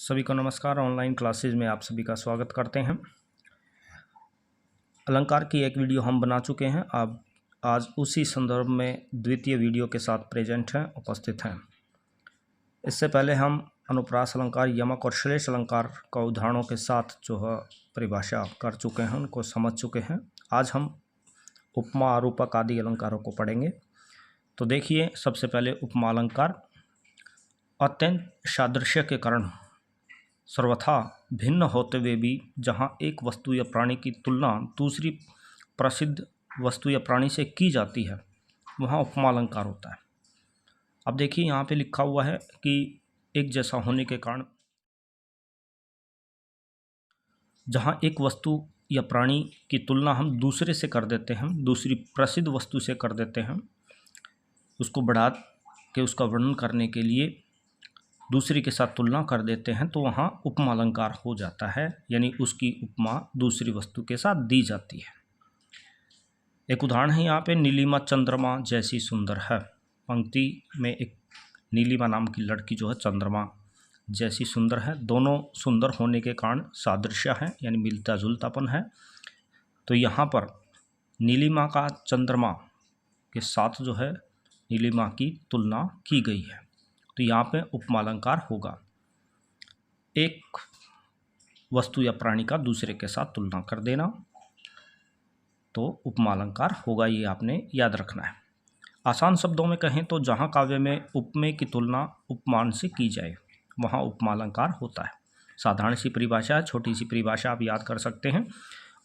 सभी को नमस्कार। ऑनलाइन क्लासेज में आप सभी का स्वागत करते हैं। अलंकार की एक वीडियो हम बना चुके हैं। अब आज उसी संदर्भ में द्वितीय वीडियो के साथ प्रेजेंट हैं, उपस्थित हैं। इससे पहले हम अनुप्रास अलंकार, यमक और श्लेष अलंकार का उदाहरणों के साथ जो है परिभाषा कर चुके हैं, उनको समझ चुके हैं। आज हम उपमा, आरूपक आदि अलंकारों को पढ़ेंगे। तो देखिए, सबसे पहले उपमा अलंकार। अत्यंत सादृश्य के कारण सर्वथा भिन्न होते हुए भी जहाँ एक वस्तु या प्राणी की तुलना दूसरी प्रसिद्ध वस्तु या प्राणी से की जाती है, वहाँ उपमा अलंकार होता है। अब देखिए, यहाँ पे लिखा हुआ है कि एक जैसा होने के कारण जहाँ एक वस्तु या प्राणी की तुलना हम दूसरे से कर देते हैं, दूसरी प्रसिद्ध वस्तु से कर देते हैं, उसको बढ़ा के उसका वर्णन करने के लिए दूसरी के साथ तुलना कर देते हैं, तो वहाँ उपमा अलंकार हो जाता है, यानी उसकी उपमा दूसरी वस्तु के साथ दी जाती है। एक उदाहरण है यहाँ पे, नीलिमा चंद्रमा जैसी सुंदर है। पंक्ति में एक नीलिमा नाम की लड़की जो है चंद्रमा जैसी सुंदर है। दोनों सुंदर होने के कारण सादृश्य है, यानी मिलता जुलतापन है। तो यहाँ पर नीलिमा का चंद्रमा के साथ जो है नीलिमा की तुलना की गई है, तो यहाँ पे उपमा अलंकार होगा। एक वस्तु या प्राणी का दूसरे के साथ तुलना कर देना, तो उपमा अलंकार होगा। ये आपने याद रखना है। आसान शब्दों में कहें तो जहाँ काव्य में उपमेय की तुलना उपमान से की जाए, वहाँ उपमा अलंकार होता है। साधारण सी परिभाषा है, छोटी सी परिभाषा आप याद कर सकते हैं।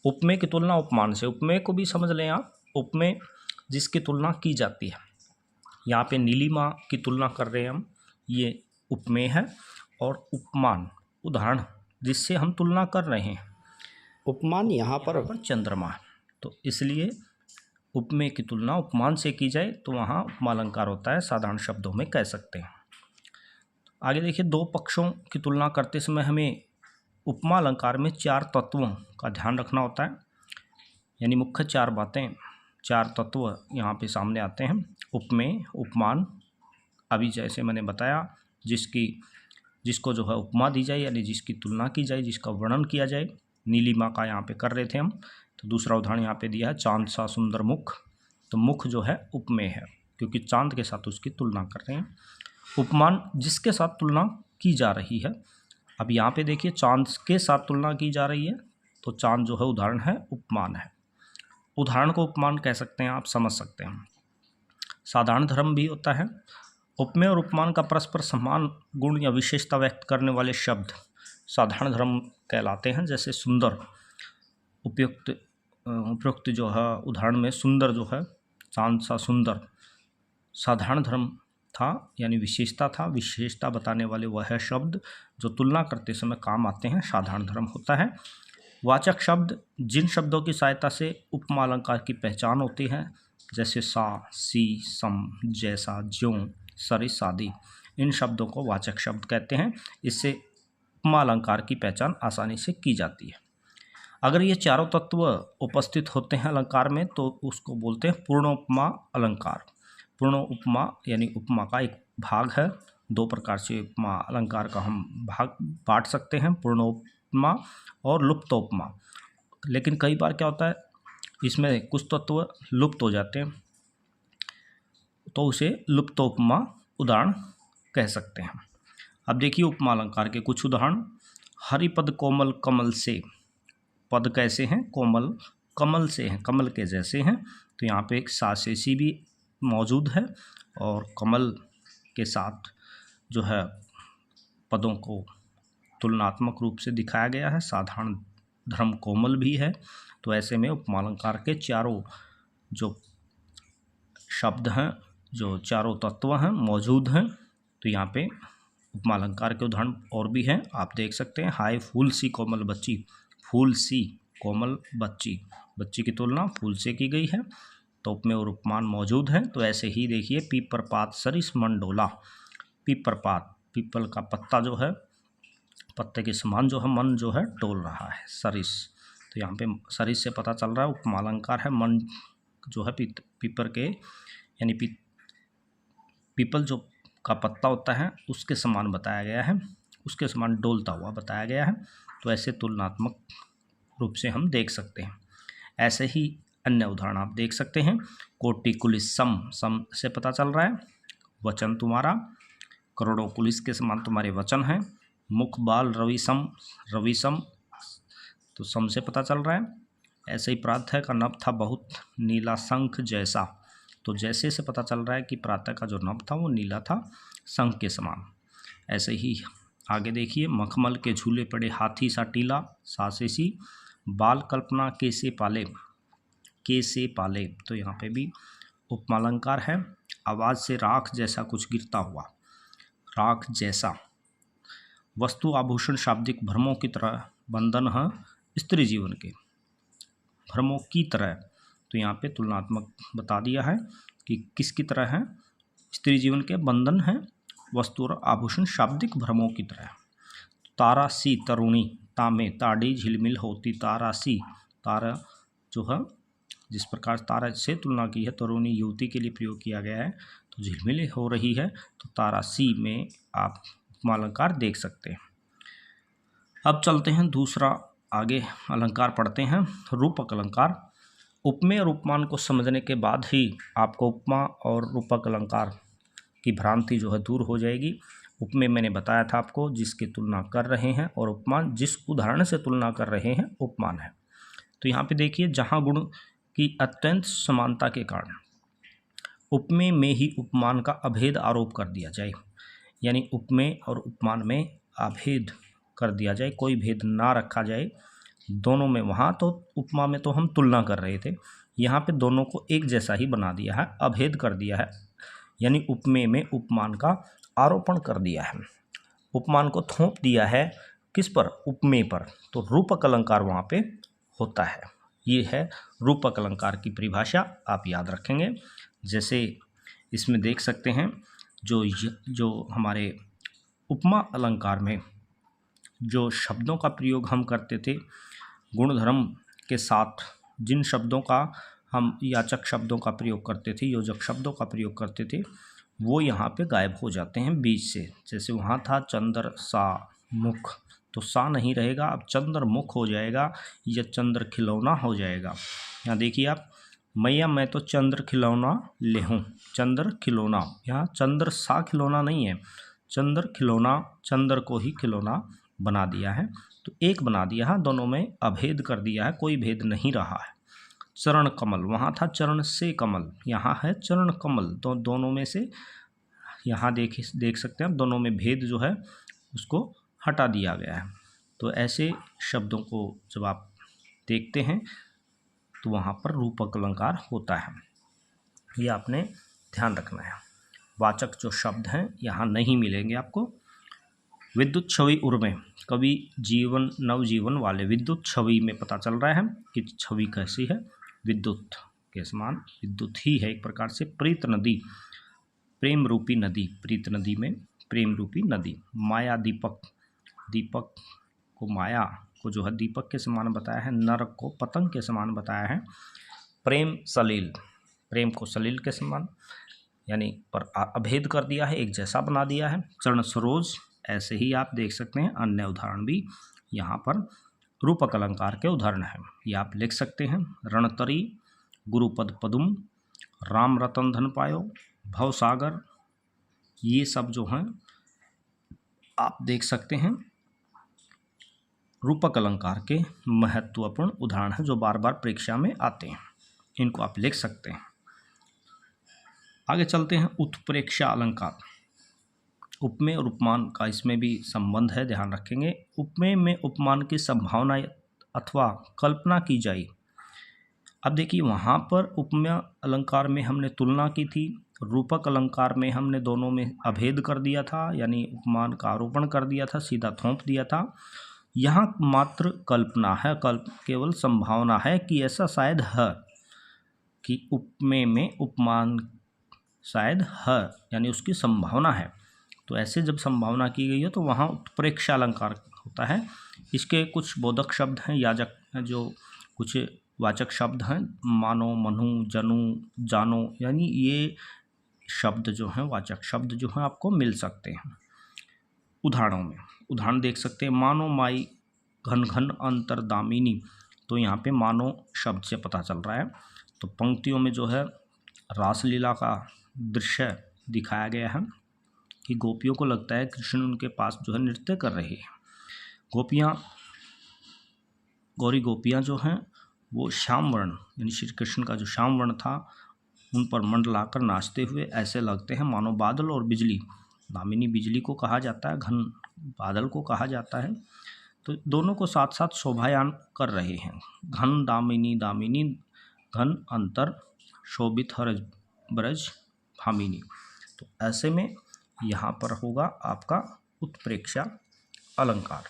उपमेय की तुलना उपमान से, उपमेय को भी समझ लें आप। उपमेय जिसकी तुलना की जाती है। यहाँ पे नीलिमा की तुलना कर रहे हैं हम, ये उपमेय है। और उपमान उदाहरण जिससे हम तुलना कर रहे हैं, उपमान यहाँ पर चंद्रमा है, तो इसलिए उपमेय की तुलना उपमान से की जाए तो वहाँ उपमा अलंकार होता है, साधारण शब्दों में कह सकते हैं। आगे देखिए, दो पक्षों की तुलना करते समय हमें उपमा अलंकार में चार तत्वों का ध्यान रखना होता है, यानी मुख्य चार बातें, चार तत्व यहाँ पे सामने आते हैं। उपमेय, उपमान, अभी जैसे मैंने बताया, जिसको जो है उपमा दी जाए, यानी जिसकी तुलना की जाए, जिसका वर्णन किया जाए। नीलिमा का यहाँ पे कर रहे थे हम, तो दूसरा उदाहरण यहाँ पे दिया है, चांद सा सुंदर मुख। तो मुख जो है उपमेय है, क्योंकि चांद के साथ उसकी तुलना कर रहे हैं। उपमान जिसके साथ तुलना की जा रही है। अब यहाँ पे देखिए, चांद के साथ तुलना की जा रही है, तो चांद जो है उदाहरण है, उपमान है। उदाहरण को उपमान कह सकते हैं, आप समझ सकते हैं। साधारण धर्म भी होता है। उपमेय और उपमान का परस्पर समान गुण या विशेषता व्यक्त करने वाले शब्द साधारण धर्म कहलाते हैं। जैसे सुंदर, उपयुक्त जो है उदाहरण में सुंदर जो है, चांद सा सुंदर, साधारण धर्म था, यानी विशेषता था। विशेषता बताने वाले वह शब्द जो तुलना करते समय काम आते हैं, साधारण धर्म होता है। वाचक शब्द, जिन शब्दों की सहायता से उपमा अलंकार की पहचान होती है, जैसे सा, सी, सम, जैसा, ज्यों, सरिस आदि, इन शब्दों को वाचक शब्द कहते हैं। इससे उपमा अलंकार की पहचान आसानी से की जाती है। अगर ये चारों तत्व उपस्थित होते हैं अलंकार में, तो उसको बोलते हैं पूर्ण उपमा अलंकार। पूर्ण उपमा यानी उपमा का एक भाग है। दो प्रकार से उपमा अलंकार का हम भाग बांट सकते हैं, पूर्ण उपमा और लुप्त उपमा। लेकिन कई बार क्या होता है, इसमें कुछ तत्व लुप्त हो जाते हैं, तो उसे लुप्त उपमा उदाहरण कह सकते हैं। अब देखिए, उपमा अलंकार के कुछ उदाहरण। हरिपद कोमल कमल से, पद कैसे हैं, कोमल, कमल से हैं, कमल के जैसे हैं। तो यहाँ पे एक सा से सी भी मौजूद है, और कमल के साथ जो है पदों को तुलनात्मक रूप से दिखाया गया है। साधारण धर्म कोमल भी है। तो ऐसे में उपमा अलंकार के चारों जो शब्द हैं, जो चारों तत्व हैं, मौजूद हैं। तो यहाँ पे उपमा अलंकार के उदाहरण और भी हैं, आप देख सकते हैं। हाय फूल सी कोमल बच्ची, फूल सी कोमल बच्ची, बच्ची की तुलना फूल से की गई है, तो उपमेय और उपमान मौजूद हैं। तो ऐसे ही देखिए, पीपर पात सरिस मन डोला। पीपर पात, पीपल का पत्ता जो है, पत्ते के समान जो है, मन जो है डोल रहा है, सरिस। तो यहाँ पे सरिस से पता चल रहा है उपमा अलंकार है। मन जो है पीपर के, यानी पीपल जो का पत्ता होता है, उसके समान बताया गया है। उसके समान डोलता हुआ बताया गया है। तो ऐसे तुलनात्मक रूप से हम देख सकते हैं। ऐसे ही अन्य उदाहरण आप देख सकते हैं। कोटि कुलिस सम, सम से पता चल रहा है वचन तुम्हारा, करोड़ों पुलिस के समान तुम्हारे वचन हैं। मुख बाल रविसम, रविसम तो सम से पता चल रहा है। ऐसे ही प्रातः का नभ था बहुत नीला शंख जैसा, तो जैसे से पता चल रहा है कि प्रातः का जो नभ था वो नीला था शंख के समान। ऐसे ही आगे देखिए, मखमल के झूले पड़े हाथी सा टीला, सा से सी, बाल कल्पना कैसे पाले, कैसे पाले तो यहाँ पे भी उपमालंकार है। आवाज़ से राख जैसा कुछ गिरता हुआ, राख जैसा। वस्तु आभूषण शाब्दिक भ्रमों की तरह बंधन है स्त्री जीवन के, भ्रमों की तरह, तो यहाँ पे तुलनात्मक बता दिया है कि किसकी तरह है, स्त्री जीवन के बंधन है वस्तु और आभूषण शाब्दिक भ्रमों की तरह। तारा सी तरुणी, तामे ताड़ी झिलमिल होती, तारा सी, तारा जो है जिस प्रकार तारा से तुलना की है तरुणी युवती के लिए प्रयोग किया गया है, तो झिलमिल हो रही है, तो तारा सी में आप उपमालंकार देख सकते हैं। अब चलते हैं दूसरा, आगे अलंकार पढ़ते हैं, रूपक अलंकार। उपमेय और उपमान को समझने के बाद ही आपको उपमा और रूपक अलंकार की भ्रांति जो है दूर हो जाएगी। उपमेय मैंने बताया था आपको जिसकी तुलना कर रहे हैं, और उपमान जिस उदाहरण से तुलना कर रहे हैं उपमान है। तो यहाँ पे देखिए, जहाँ गुण की अत्यंत समानता के कारण उपमेय में ही उपमान का अभेद आरोप कर दिया जाए, यानी उपमेय और उपमान में अभेद कर दिया जाए, कोई भेद ना रखा जाए दोनों में। वहाँ तो उपमा में तो हम तुलना कर रहे थे, यहाँ पे दोनों को एक जैसा ही बना दिया है, अभेद कर दिया है, यानी उपमेय में उपमान का आरोपण कर दिया है, उपमान को थोप दिया है किस पर, उपमेय पर। तो रूपक अलंकार वहाँ पे होता है। ये है रूपक अलंकार की परिभाषा, आप याद रखेंगे। जैसे इसमें देख सकते हैं, जो हमारे उपमा अलंकार में जो शब्दों का प्रयोग हम करते थे गुणधर्म के साथ, जिन शब्दों का हम याचक शब्दों का प्रयोग करते थे, योजक शब्दों का प्रयोग करते थे, वो यहाँ पे गायब हो जाते हैं बीच से। जैसे वहाँ था चंद्र सा मुख, तो सा नहीं रहेगा, अब चंद्र मुख हो जाएगा या चंद्र खिलौना हो जाएगा। यहाँ देखिए आप, मैया मैं तो चंद्र खिलौना ले हूँ, चंद्र खिलौना, यहाँ चंद्र सा खिलौना नहीं है, चंद्र खिलौना, चंद्र को ही खिलौना बना दिया है, तो एक बना दिया है, दोनों में अभेद कर दिया है, कोई भेद नहीं रहा है। चरण कमल, वहाँ था चरण से कमल, यहाँ है चरण कमल, तो दोनों में से यहाँ देख सकते हैं, दोनों में भेद जो है उसको हटा दिया गया है। तो ऐसे शब्दों को जब आप देखते हैं तो वहाँ पर रूपक अलंकार होता है, ये आपने ध्यान रखना है। वाचक जो शब्द हैं यहाँ नहीं मिलेंगे आपको। विद्युत छवि उर्मे, कवि जीवन नवजीवन वाले, विद्युत छवि में पता चल रहा है कि छवि कैसी है, विद्युत के समान, विद्युत ही है एक प्रकार से। प्रीत नदी, प्रेम रूपी नदी, प्रीत नदी में प्रेम रूपी नदी। माया दीपक, दीपक को माया को जो है दीपक के समान बताया है, नरक को पतंग के समान बताया है। प्रेम सलील, प्रेम को सलील के समान, यानी पर अभेद कर दिया है, एक जैसा बना दिया है। चरण सरोज, ऐसे ही आप देख सकते हैं अन्य उदाहरण भी यहाँ पर रूपक अलंकार के उदाहरण हैं, ये आप लिख सकते हैं। रणतरी, गुरुपद पदुम, राम रतन धन पायो, भवसागर, ये सब जो हैं आप देख सकते हैं रूपक अलंकार के महत्वपूर्ण उदाहरण हैं जो बार बार परीक्षा में आते हैं, इनको आप लिख सकते हैं। आगे चलते हैं, उत्प्रेक्षा अलंकार। उपमेय और उपमान का इसमें भी संबंध है, ध्यान रखेंगे। उपमेय में उपमान की संभावना अथवा कल्पना की जाए। अब देखिए, वहाँ पर उपमेय अलंकार में हमने तुलना की थी, रूपक अलंकार में हमने दोनों में अभेद कर दिया था, यानी उपमान का आरोपण कर दिया था, सीधा थोप दिया था। यहाँ मात्र कल्पना है, केवल संभावना है कि ऐसा शायद है कि उपमेय में उपमान शायद है, यानी उसकी संभावना है। तो ऐसे जब संभावना की गई है तो वहाँ उत्प्रेक्षा अलंकार होता है। इसके कुछ बोधक शब्द हैं, याजक जो कुछ वाचक शब्द हैं, मानो, मनु, जनु, जानो, यानी ये शब्द जो हैं वाचक शब्द जो हैं आपको मिल सकते हैं उदाहरणों में। उदाहरण देख सकते हैं, मानो माई घन घन अंतर्दामिनी। तो यहाँ पे मानो शब्द से पता चल रहा है। तो पंक्तियों में जो है रासलीला का दृश्य दिखाया गया है कि गोपियों को लगता है कृष्ण उनके पास जो है नृत्य कर रही है। गोपियाँ, गौरी गोपियाँ जो हैं वो श्याम वर्ण यानी श्री कृष्ण का जो श्याम वर्ण था उन पर मंडलाकर नाचते हुए ऐसे लगते हैं मानो बादल और बिजली। दामिनी बिजली को कहा जाता है, घन बादल को कहा जाता है। तो दोनों को साथ साथ शोभायान कर रहे हैं। घन दामिनी दामिनी घन अंतर शोभित हरज ब्रज भामिनी। तो ऐसे में यहाँ पर होगा आपका उत्प्रेक्षा अलंकार।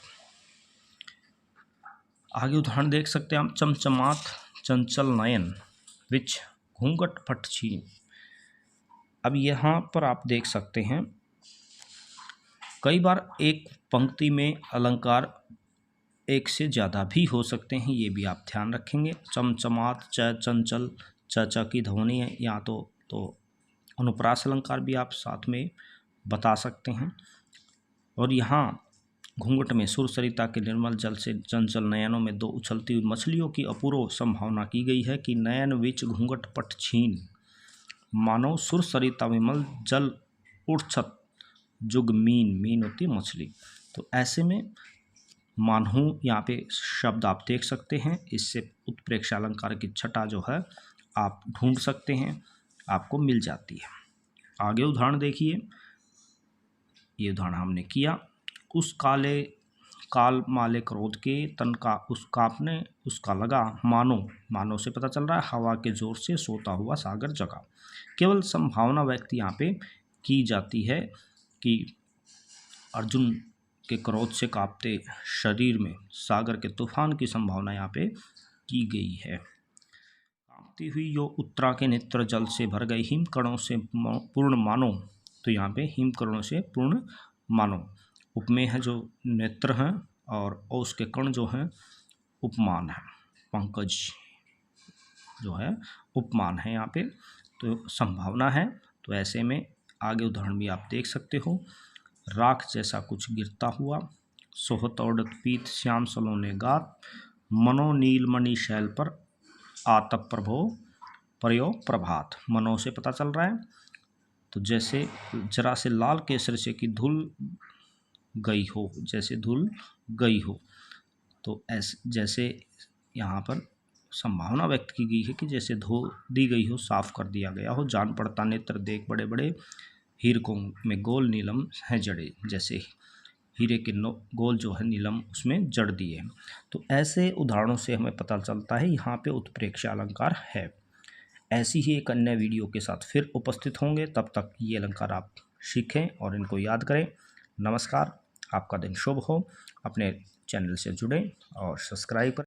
आगे उदाहरण देख सकते हैं हम, चमचमात चंचल नयन विच घूंघट फट छीन। अब यहाँ पर आप देख सकते हैं कई बार एक पंक्ति में अलंकार एक से ज़्यादा भी हो सकते हैं, ये भी आप ध्यान रखेंगे। चमचमात च चंचल च की ध्वनि है, या तो अनुप्रास अलंकार भी आप साथ में बता सकते हैं। और यहाँ घूंघट में सुर सरिता के निर्मल जल से चंचल नयनों में दो उछलती हुई मछलियों की अपूर्व संभावना की गई है कि नयन विच घूंघट पट छीन, मानो सुर सरिता विमल जल उड़छत जुग मीन। मीन होती है मछली। तो ऐसे में मानहू यहाँ पे शब्द आप देख सकते हैं। इससे उत्प्रेक्षा अलंकार की छटा जो है आप ढूंढ सकते हैं, आपको मिल जाती है। आगे उदाहरण देखिए, ये उदाहरण हमने किया। उस काले काल माले क्रोध के तन का उस कांपने उसका लगा, मानो से पता चल रहा है हवा के जोर से सोता हुआ सागर जगा। केवल संभावना व्यक्त यहाँ पे की जाती है कि अर्जुन के क्रोध से कांपते शरीर में सागर के तूफान की संभावना यहाँ पे की गई है। कांपती हुई यो उत्तरा के नेत्र जल से भर गए हिम कणों से पूर्ण मानो। तो यहाँ पे हिम कणों से पूर्ण मानो उपमेय है जो नेत्र हैं, और उसके कण जो हैं उपमान है। पंकज जो है उपमान है यहाँ पे, तो संभावना है। तो ऐसे में आगे उदाहरण भी आप देख सकते हो। राख जैसा कुछ गिरता हुआ सोहत औडत पीत श्याम सलोने गात, मनो नीलमणि शैल पर आतप प्रभो प्रयो प्रभात। मनो से पता चल रहा है, तो जैसे जरा से लाल केसर से की धूल गई हो, जैसे धूल गई हो। तो जैसे यहाँ पर संभावना व्यक्त की गई है कि जैसे धो दी गई हो, साफ कर दिया गया हो। जान पड़ता नेत्र देख बड़े बड़े हीरकों में गोल नीलम है जड़े, जैसे हीरे के गोल जो है नीलम उसमें जड़ दिए। तो ऐसे उदाहरणों से हमें पता चलता है यहाँ पे उत्प्रेक्षा अलंकार है। ऐसी ही एक अन्य वीडियो के साथ फिर उपस्थित होंगे, तब तक ये अलंकार आप सीखें और इनको याद करें। नमस्कार, आपका दिन शुभ हो। अपने चैनल से जुड़ें और सब्सक्राइब करें।